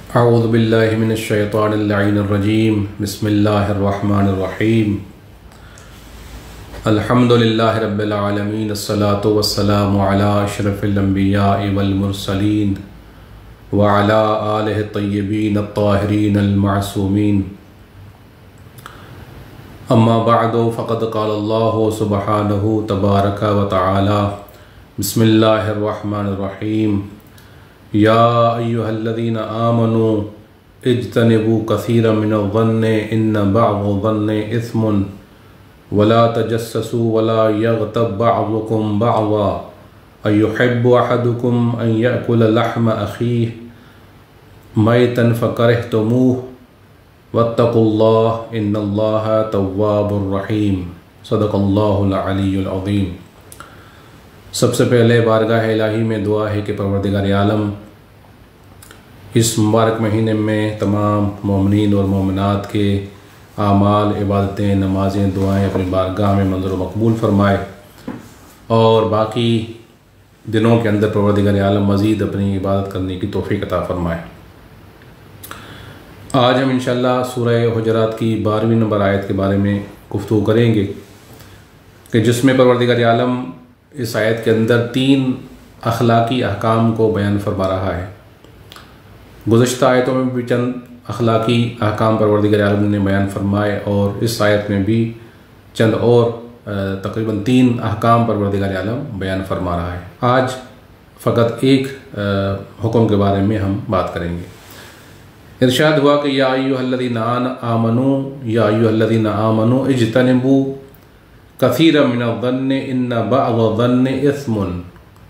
अऊज़ु बिल्लाहि मिनश शैतानिर रजीम बिस्मिल्लाहिर्रहमानिर्रहीम अल्हम्दुलिल्लाहि रब्बिल आलमीन अस्सलातु वस्सलामु अला अशरफिल अंबियाइ वल मुरसलीन व अला आलिहि तय्यबीन अत्ताहिरीन अल मासूमीन अम्मा बअदु फ़क़द क़ाल अल्लाहु सुब्हानहु तबारक व तआला बिस्मिल्लाहिर्रहमानिर्रहीम या अय्युहल्लज़ीना आमनू इज्तनिबू कसीरम मिनज़्ज़न्नि इन्न बअज़-ज़न्नि इस्मुन वला तजस्ससू वला यग़्तब बअज़ुकुम बअज़ा अयुहिब्बु अहदुकुम अन यअकुल लहम अख़ीह मैतन फ़करिहतुमूह वत्तक़ुल्लाह इन्नल्लाह तव्वाबुर रहीम। सदक़ल्लाहुल अलीयुल अज़ीम। सबसे पहले बारगाह इलाही में दुआ है कि परवरदिगार आलम इस मुबारक महीने में तमाम मोमिनीन और मोमिनात के आमाल, इबादतें, नमाज़ें, दुआएं अपनी बारगाह में मंज़ूर मकबूल फरमाए और बाकी दिनों के अंदर परवरदिगार आलम मज़ीद अपनी इबादत करने की तौफ़ीक़ अता फरमाए। आज हम इंशाअल्लाह सूरह हुजरात की 12वीं नंबर आयत के बारे में गुफ्तगू करेंगे कि जिसमें परवरदिगार आलम इस आयत के अंदर 3 अखलाकी अहकाम को बयान फरमा रहा है। गुज़श्ता आयतों में भी चंद अखलाकी अहकाम परवरदिगार आलम ने बयान फरमाए और इस आयत में भी चंद और तकरीबन 3 अहकाम परवरदिगार आलम बयान फरमा रहा है। आज फ़कत एक हुक्म के बारे में हम बात करेंगे। इरशाद हुआ कि या अय्युहल्लज़ीना आमनू इज्तनिबू कसीरम मिनज़्ज़न्नि इन्न बअज़-ज़न्नि इस्मुन।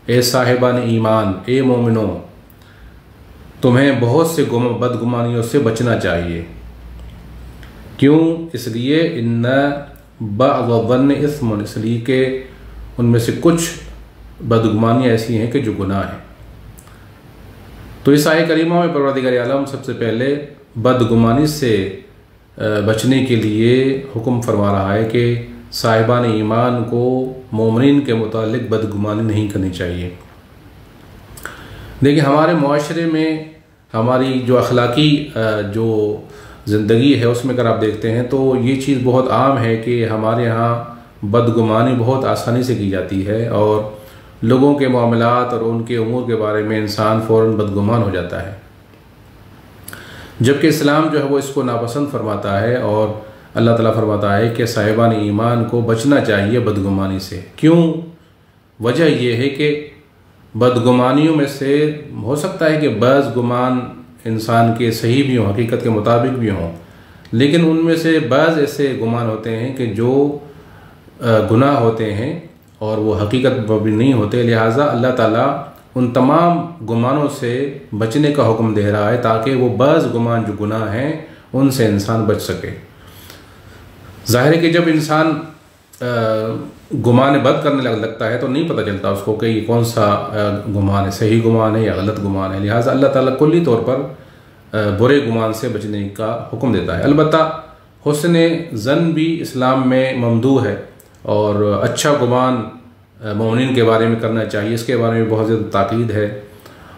ए साहिबान ईमान, ए मोमिनो, तुम्हें बहुत से बदगुमानियों से बचना चाहिए। क्यों? इसलिए इन्न बअज़-ज़न्नि इस्मुन, इसलिए कि उनमें से कुछ बदगुमानियाँ ऐसी हैं कि जो गुनाह हैं। तो इस आयत करीमा में परवरदिगार आलम सबसे पहले बदगुमानी से बचने के लिए हुक्म फरमा रहा है कि साहिबान ईमान को मोमिनीन के मुतालिक बदगुमानी नहीं करनी चाहिए। देखिए, हमारे मुआशरे में हमारी जो अखलाकी जो ज़िंदगी है उसमें अगर आप देखते हैं तो ये चीज़ बहुत आम है कि हमारे यहाँ बदगुमानी बहुत आसानी से की जाती है और लोगों के मामलात और उनके उमूर के बारे में इंसान फ़ौरन बदगुमान हो जाता है, जबकि इस्लाम जो है वो इसको नापसंद फरमाता है और अल्लाह ताला फरमाता है कि साहिबान ईमान को बचना चाहिए बदगुमानी से। क्यों? वजह यह है कि बदगुमानियों में से हो सकता है कि बाज़ गुमान इंसान के सही भी हों, हकीकत के मुताबिक भी हों, लेकिन उनमें से बाज़ ऐसे गुमान होते हैं कि जो गुनाह होते हैं और वो हकीकत पर भी नहीं होते। लिहाजा अल्लाह ताला उन तमाम गुमानों से बचने का हुक्म दे रहा है ताकि वो बाज़ गुमान जो गुनाह हैं उनसे इंसान बच सके। ज़ाहिर है कि जब इंसान गुमान बद करने लगता है तो नहीं पता चलता उसको कि ये कौन सा गुमान है, सही गुमान है या गलत गुमान है। लिहाजा अल्लाह ताला कुल्ली तौर पर बुरे गुमान से बचने का हुक्म देता है। अलबत्ता हुस्न ज़न भी इस्लाम में ममदू है और अच्छा गुमान मोमिनीन के बारे में करना चाहिए। इसके बारे में बहुत ज़्यादा ताकीद है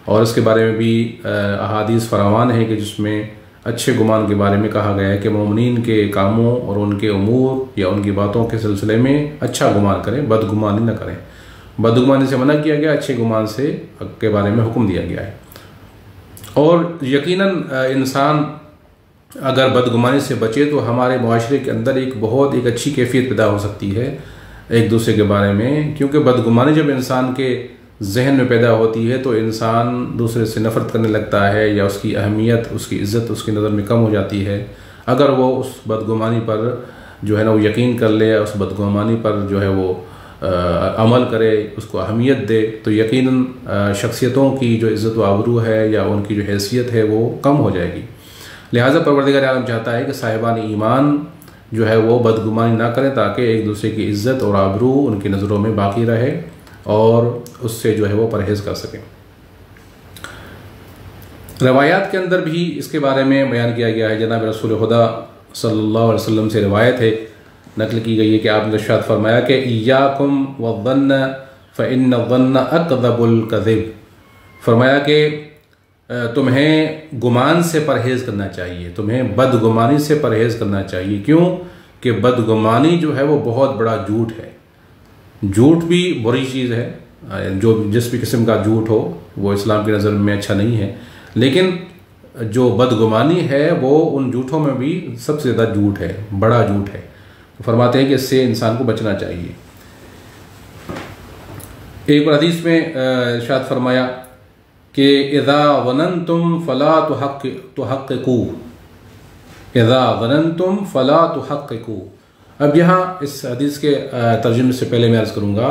और इसके बारे में भी अहादीस फरावान है कि जिसमें अच्छे गुमान के बारे में कहा गया है कि मोमिनीन के कामों और उनके उमूर या उनकी बातों के सिलसिले में अच्छा गुमान करें, बदगुमानी न करें। बदगुमानी से मना किया गया, अच्छे गुमान से के बारे में हुक्म दिया गया है। और यकीनन इंसान अगर बदगुमानी से बचे तो हमारे मुआशरे के अंदर एक अच्छी कैफियत पैदा हो सकती है एक दूसरे के बारे में, क्योंकि बदगुमानी जब इंसान के जहन में पैदा होती है तो इंसान दूसरे से नफ़रत करने लगता है या उसकी अहमियत, उसकी इज़्ज़त उसकी नज़र में कम हो जाती है। अगर वो उस बदगुमानी पर जो है ना वो यकीन कर ले, उस बदगुमानी पर जो है वो अमल करे, उसको अहमियत दे, तो यकीनन शख्सियतों की जो इज़्ज़त व आबरू है या उनकी जो हैसियत है वो कम हो जाएगी। लिहाजा परवरदिगार आलम चाहता है कि साहिबान ईमान जो है वो बदगुमानी ना करें ताकि एक दूसरे की इज़्ज़त और आबरू उनकी नज़रों में बाकी रहे और उससे जो है वो परहेज़ कर सकें। रवायात के अंदर भी इसके बारे में बयान किया गया है। जनाब रसूल खुदा सल्लल्लाहु अलैहि वसल्लम से रिवायत है, नकल की गई है कि आपने इरशाद फरमाया कि इय्याकुम वज़्ज़न्न फ़इन्न ज़न्न अकज़बुल कज़िब। फरमाया कि तुम्हें गुमान से परहेज़ करना चाहिए, तुम्हें बदगुमानी से परहेज़ करना चाहिए। क्यों कि बदगुमानी जो है वो बहुत बड़ा झूठ है। झूठ भी बुरी चीज़ है, जो जिस भी किस्म का झूठ हो वो इस्लाम की नज़र में अच्छा नहीं है, लेकिन जो बदगुमानी है वो उन झूठों में भी सबसे ज़्यादा झूठ है, बड़ा झूठ है। तो फरमाते हैं कि इससे इंसान को बचना चाहिए। एक और हदीस में इरशाद फरमाया कि इज़ा वननतुम फ़ला तुहक़्क़िक़ू, इज़ा वननतुम फ़ला तुहक़्क़िक़ू। अब यहाँ इस हदीस के तर्जुमे से पहले मैं अर्ज़ करूँगा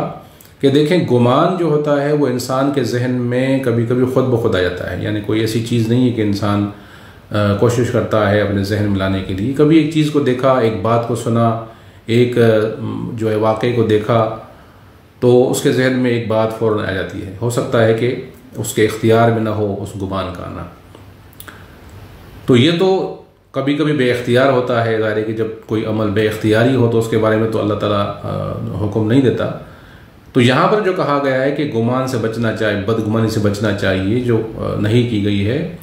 कि देखें, गुमान जो होता है वो इंसान के जहन में कभी कभी ख़ुद ब खुद आ जाता है। यानी कोई ऐसी चीज़ नहीं है कि इंसान कोशिश करता है अपने जहन में लाने के लिए। कभी एक चीज़ को देखा, एक बात को सुना, एक जो है वाक़े को देखा, तो उसके जहन में एक बात फ़ौरन आ जाती है। हो सकता है कि उसके इख्तियार में ना हो उस गुमान का आना। तो ये तो कभी कभी बेइख्तियार होता है। ज़ाहिर है कि जब कोई अमल बेइख्तियारी हो तो उसके बारे में तो अल्लाह ताला हुक्म नहीं देता। तो यहाँ पर जो कहा गया है कि गुमान से बचना चाहिए, बदगुमानी से बचना चाहिए, जो नहीं की गई है।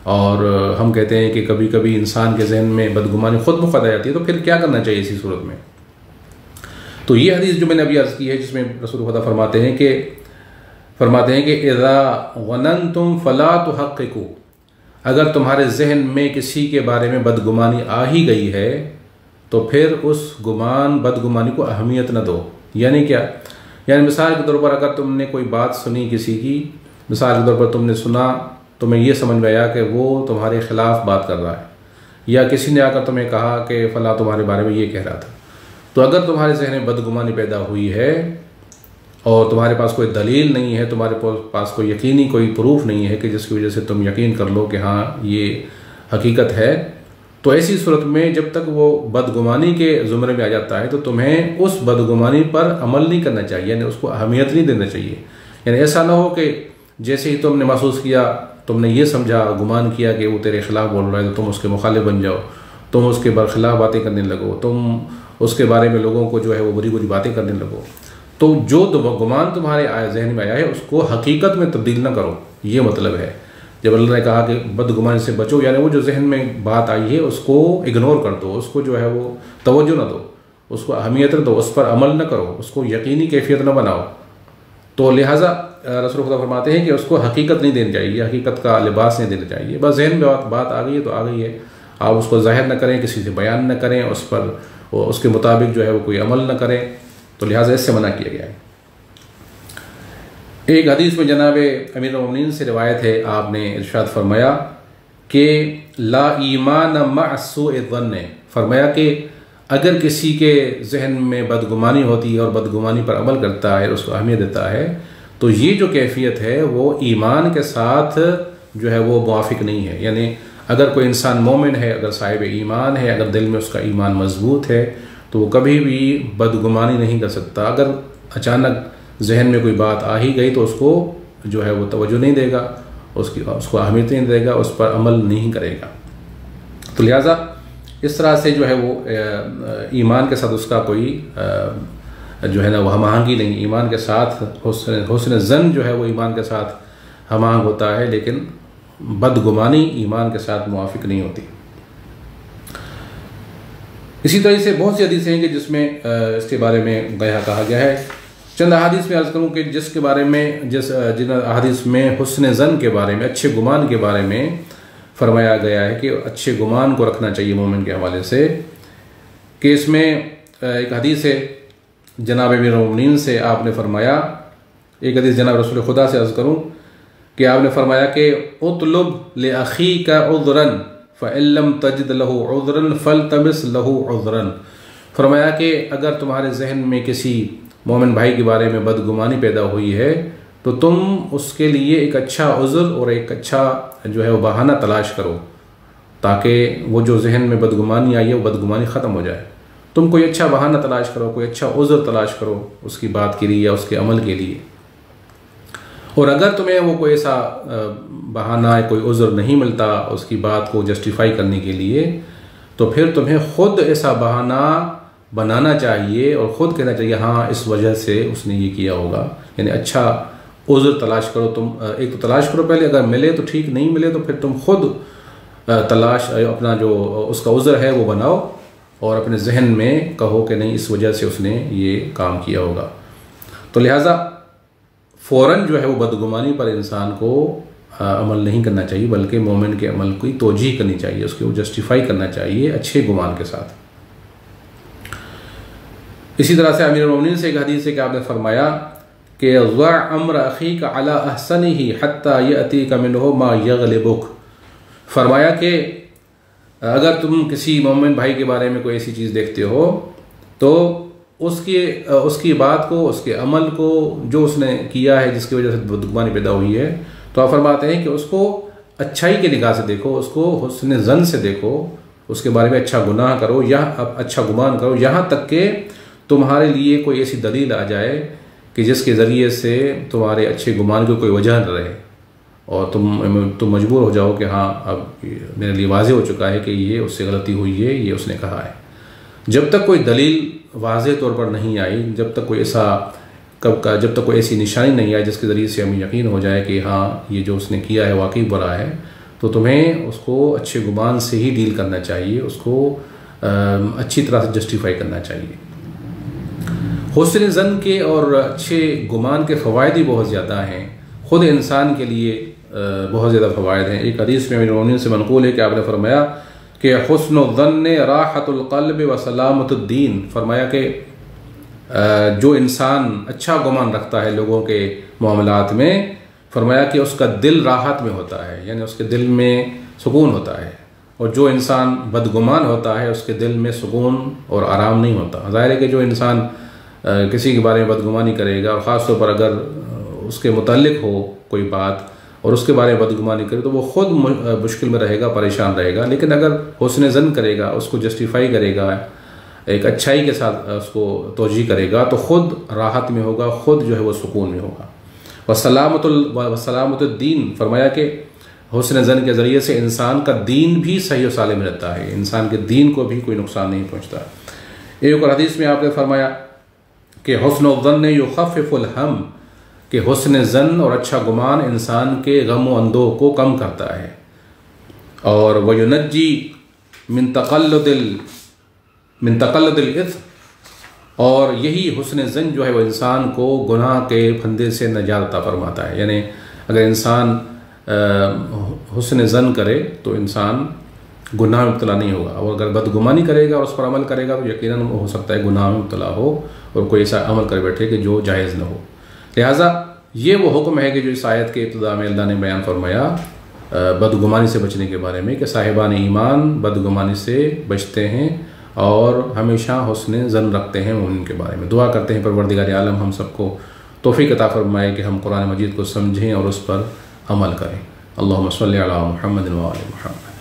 और हम कहते हैं कि कभी कभी इंसान के जहन में बदगुमानी खुद ब खुद आ जाती है, तो फिर क्या करना चाहिए इसी सूरत में। तो ये हदीस जो मैंने अभी अर्ज़ की है, जिसमें रसूल खुदा फरमाते हैं कि इज़ा वननतुम फ़ला तुहक़्क़िक़ू, अगर तुम्हारे जहन में किसी के बारे में बदगुमानी आ ही गई है तो फिर उस बदगुमानी को अहमियत न दो। यानी क्या? यानी मिसाल के तौर पर अगर तुमने कोई बात सुनी किसी की, मिसाल के तौर पर तुमने सुना, तुम्हें यह समझ में आया कि वो तुम्हारे ख़िलाफ़ बात कर रहा है, या किसी ने आकर तुम्हें कहा कि फ़ला तुम्हारे बारे में ये कह रहा था, तो अगर तुम्हारे जहन में बदगुमानी पैदा हुई है और तुम्हारे पास कोई दलील नहीं है, तुम्हारे पास कोई यकीनी कोई प्रूफ नहीं है कि जिसकी वजह से तुम यकीन कर लो कि हाँ ये हकीकत है, तो ऐसी सूरत में जब तक वो बदगुमानी के ज़ुमरे में आ जाता है तो तुम्हें उस बदगुमानी पर अमल नहीं करना चाहिए, यानी उसको अहमियत नहीं देना चाहिए। यानी ऐसा ना हो कि जैसे ही तुमने महसूस किया, तुमने ये समझा, गुमान किया कि वो तेरे ख़िलाफ़ बोल रहा है, तो तुम उसके मुखालिफ बन जाओ, तुम उसके बरखिलाफ़ बातें करने लगो, तुम उसके बारे में लोगों को जो है वो बुरी बुरी बातें करने लगो। तो जो गुमान तुम्हारे जहन में आया है उसको हकीकत में तब्दील ना करो, ये मतलब है। जब अल्लाह ने कहा कि बदगुमानी से बचो, यानी वो जो जहन में बात आई है उसको इग्नोर कर दो, उसको जो है वो तवज्जो ना दो, उसको अहमियत न दो, उस पर अमल न करो, उसको यकीनी कैफियत न बनाओ। तो लिहाजा रसूल खुदा फरमाते हैं कि उसको हकीकत नहीं देनी चाहिए, हकीकत का लिबास नहीं देना चाहिए। बस जहन में बात आ गई है तो आ गई है, आप उसको ज़ाहिर न करें, किसी से बयान न करें, उस पर उसके मुताबिक जो है वो कोई अमल न करें, तो लिहाजा इससे मना किया गया है। एक हदीस में जनाब अमीरुल मोमिनीन से रिवायत है, आपने इरशाद फरमाया कि ला ईमान मअस्सूइ ज़न्न, फरमाया कि अगर किसी के जहन में बदगुमानी होती है और बदगुमानी पर अमल करता है, उसको अहमियत देता है, तो ये जो कैफियत है वो ईमान के साथ जो है वो मुवाफिक नहीं है। यानी अगर कोई इंसान मोमिन है, अगर साहिब ईमान है, अगर दिल में उसका ईमान मजबूत है, तो वो कभी भी बदगुमानी नहीं कर सकता। अगर अचानक जहन में कोई बात आ ही गई तो उसको जो है वो तवज्जो नहीं देगा, उसको अहमियत नहीं देगा, उस पर अमल नहीं करेगा। तो लिहाजा इस तरह से जो है वो ईमान के साथ उसका कोई जो है ना वो हमआहंगी नहीं, ईमान के साथ हुस्न ज़न जो है वो ईमान के साथ हमआहंग होता है, लेकिन बदगुमानी ईमान के साथ मुवाफिक नहीं होती। इसी तरह से बहुत सी हदीसें हैं कि जिसमें इसके बारे में कहा गया है। चंद अहादीस में अर्ज़ करूँ कि जिसके बारे में जिन अहादीस में हुस्न ज़न के बारे में, अच्छे गुमान के बारे में फरमाया गया है कि अच्छे गुमान को रखना चाहिए मोमिन के हवाले से, कि इसमें एक हदीस है जनाब अमीरुल मोमिनीन से, आपने फरमाया, एक हदीस जनाब रसूल खुदा से अर्ज़ करूँ कि आपने फरमाया कि उतलुब ले अखीका उज़रन फ़इल्लम तजिद लहू उज़रन फ़ल्तमिस लहू उज़रन। फरमाया कि अगर तुम्हारे जहन में किसी मोमिन भाई के बारे में बदगुमानी पैदा हुई है तो तुम उसके लिए एक अच्छा उज़्र और एक अच्छा जो है वो बहाना तलाश करो, ताकि वो जो जहन में बदगुमानी आई है वो बदगुमानी ख़त्म हो जाए। तुम कोई अच्छा बहाना तलाश करो, कोई अच्छा उज़्र तलाश करो उसकी बात के लिए या उसके अमल के लिए। और अगर तुम्हें वो कोई ऐसा बहाना, कोई उज़्र नहीं मिलता उसकी बात को जस्टिफाई करने के लिए, तो फिर तुम्हें ख़ुद ऐसा बहाना बनाना चाहिए और ख़ुद कहना चाहिए हाँ इस वजह से उसने ये किया होगा। यानी अच्छा उज़्र तलाश करो। तुम एक तो तलाश करो पहले, अगर मिले तो ठीक, नहीं मिले तो फिर तुम खुद तलाश अपना जो उसका उज़्र है वो बनाओ और अपने जहन में कहो कि नहीं इस वजह से उसने ये काम किया होगा। तो लिहाजा फ़ौरन जो है वो बदगुमानी पर इंसान को अमल नहीं करना चाहिए, बल्कि मोमिन के अमल की तोजीह करनी चाहिए, उसको जस्टिफाई करना चाहिए अच्छे गुमान के साथ। इसी तरह से अमीरुल मोमिनीन से एक हदीस है कि आपने फरमाया कि ज़अ अम्र अख़ीका अला अहसनिही हत्ता यअतीका मिन्हु मा यग़लिबुक। फरमाया कि अगर तुम किसी मोमिन भाई के बारे में कोई ऐसी चीज़ देखते हो तो उसकी बात को, उसके अमल को, जो उसने किया है जिसकी वजह से बदगुमानी पैदा हुई है, तो आप फरमाते हैं कि उसको अच्छाई की निगाह से देखो, उसको हुस्न ज़न से देखो, उसके बारे में अच्छा गुनाह करो या अच्छा गुमान करो, यहाँ तक कि तुम्हारे लिए कोई ऐसी दलील आ जाए कि जिसके ज़रिए से तुम्हारे अच्छे गुमान की कोई वजह न रहे और तुम मजबूर हो जाओ कि हाँ अब मेरे लिए वाज़े हो चुका है कि ये उससे गलती हुई है, ये उसने कहा है। जब तक कोई दलील वाज़े तौर पर नहीं आई, जब तक कोई ऐसी निशानी नहीं आई जिसके ज़रिए से हमें यकीन हो जाए कि हाँ ये जो उसने किया है वाकई बुरा है, तो तुम्हें उसको अच्छे गुमान से ही डील करना चाहिए, उसको अच्छी तरह से जस्टिफाई करना चाहिए। हुस्न ज़न के और अच्छे गुमान के फ़वायद ही बहुत ज़्यादा हैं, ख़ुद इंसान के लिए बहुत ज़्यादा फ़वायद हैं। एक हदीस में अमीरुल मोमिनीन से मनक़ूल है कि आपने फरमाया कि हुस्न ज़न्न राहतुल क़ल्ब व सलामतुद दीन। फरमाया कि जो इंसान अच्छा गुमान रखता है लोगों के मामलात में, फरमाया कि उसका दिल राहत में होता है, यानी उसके दिल में सुकून होता है, और जो इंसान बदगुमान होता है उसके दिल में सुकून और आराम नहीं होता। ज़ाहिर है कि जो इंसान किसी के बारे में बदगुमानी करेगा, और ख़ास तौर पर अगर उसके मुताल्लिक़ हो कोई बात और उसके बारे में बदगुमानी करे, तो वो ख़ुद मुश्किल में रहेगा, परेशान रहेगा। लेकिन अगर हुस्न ज़न करेगा, उसको जस्टिफाई करेगा, एक अच्छाई के साथ उसको तोजीह करेगा, तो ख़ुद राहत में होगा, ख़ुद जो है वो सुकून में होगा। वसलामतुद दीन, फरमाया कि हुस्न ज़न के ज़रिए से इंसान का दीन भी सही और सालिम रहता है, इंसान के दीन को भी कोई नुकसान नहीं पहुँचता। एक और हदीस में आपने फरमाया कि हुस्न ज़न्न युख़फ़िफ़ुल हम, कि हुस्न ज़न और अच्छा गुमान इंसान के गम व अंदों को कम करता है, और वयुनज्जी मिन तक़ल्लुदिल इत्म, और यही हुस्न ज़न जो है वो इंसान को गुनाह के फंदे से निजात अता फरमाता है। यानी अगर इंसान हुस्न ज़न करे तो इंसान गुनाह में मुब्तला नहीं होगा, और अगर बदगुमानी करेगा और उस पर अमल करेगा तो यकीनन हो सकता है गुनाह में मुब्तला हो और कोई ऐसा अमल कर बैठे कि जो जायज़ न हो। लिहाजा ये वो हुक्म है कि जो इस आयत के इब्तिदा में अल्लाह ने बयान फरमाया बदगुमानी से बचने के बारे में, कि साहिबान ईमान बदगुमानी से बचते हैं और हमेशा हुस्न ज़न रखते हैं मोमिन के बारे में। दुआ करते हैं परवरदिगार आलम हम सबको तौफ़ीक़ अता फरमाए कि हम कुरान मजीद को समझें और उस पर अमल करें। अल्लाहुम्मा सल्लि अला मुहम्मद व आलि मुहम्मद।